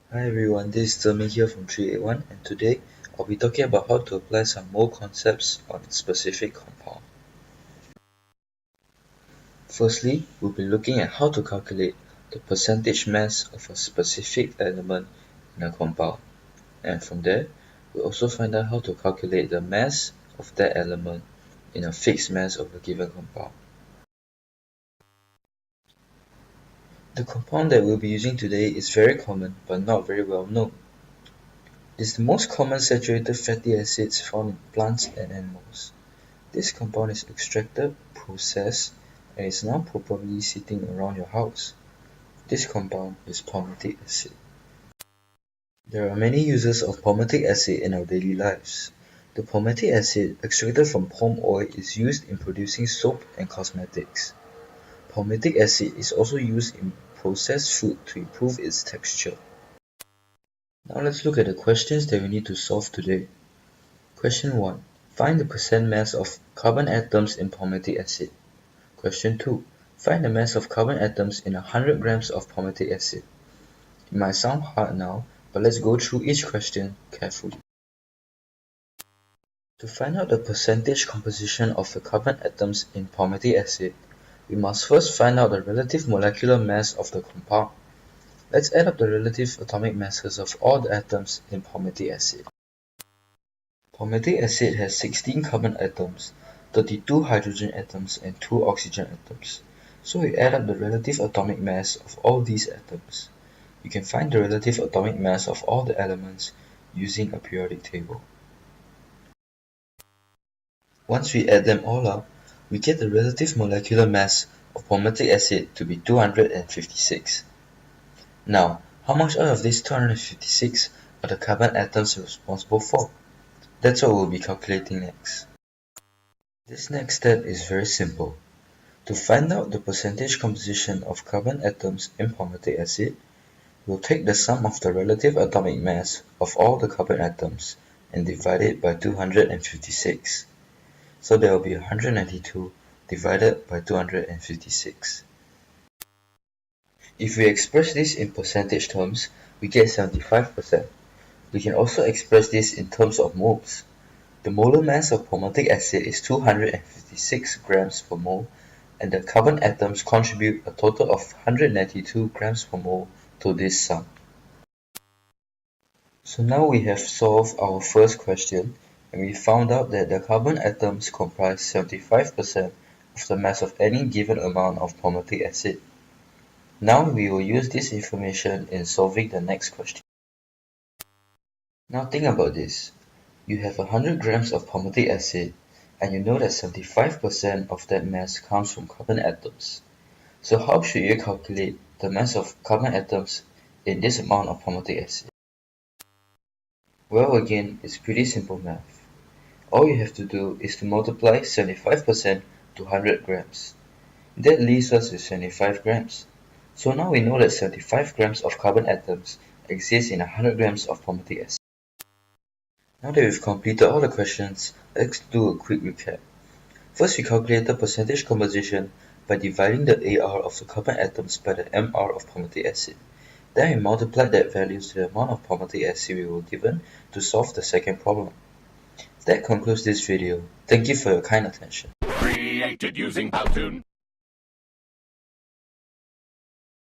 Hi everyone, this is Zhemi here from 381 and today I'll be talking about how to apply some mole concepts on a specific compound. Firstly, we'll be looking at how to calculate the percentage mass of a specific element in a compound, and from there, we'll also find out how to calculate the mass of that element in a fixed mass of a given compound. The compound that we'll be using today is very common but not very well known. It is the most common saturated fatty acids found in plants and animals. This compound is extracted, processed, and is now probably sitting around your house. This compound is palmitic acid. There are many uses of palmitic acid in our daily lives. The palmitic acid extracted from palm oil is used in producing soap and cosmetics. Palmitic acid is also used in processed food to improve its texture. Now let's look at the questions that we need to solve today. Question 1. Find the percent mass of carbon atoms in palmitic acid. Question 2. Find the mass of carbon atoms in 100 grams of palmitic acid. It might sound hard now, but let's go through each question carefully. To find out the percentage composition of the carbon atoms in palmitic acid, we must first find out the relative molecular mass of the compound. Let's add up the relative atomic masses of all the atoms in palmitic acid. Palmitic acid has 16 carbon atoms, 32 hydrogen atoms, and 2 oxygen atoms. So we add up the relative atomic mass of all these atoms. You can find the relative atomic mass of all the elements using a periodic table. Once we add them all up, we get the relative molecular mass of palmitic acid to be 256. Now, how much out of this 256 are the carbon atoms responsible for? That's what we'll be calculating next. This next step is very simple. To find out the percentage composition of carbon atoms in palmitic acid, we'll take the sum of the relative atomic mass of all the carbon atoms and divide it by 256. So there will be 192 divided by 256. If we express this in percentage terms, we get 75%. We can also express this in terms of moles. The molar mass of palmitic acid is 256 grams per mole, and the carbon atoms contribute a total of 192 grams per mole to this sum. So now we have solved our first question, and we found out that the carbon atoms comprise 75% of the mass of any given amount of palmitic acid. Now we will use this information in solving the next question. Now think about this. You have 100 grams of palmitic acid, and you know that 75% of that mass comes from carbon atoms. So how should you calculate the mass of carbon atoms in this amount of palmitic acid? Well, again, it's pretty simple math. All you have to do is to multiply 75% to 100 grams. That leaves us with 75 grams. So now we know that 75 grams of carbon atoms exist in 100 grams of palmitic acid. Now that we've completed all the questions, let's do a quick recap. First, we calculated percentage composition by dividing the AR of the carbon atoms by the MR of palmitic acid. Then we multiplied that value to the amount of palmitic acid we were given to solve the second problem. That concludes this video. Thank you for your kind attention. Created using Powtoon.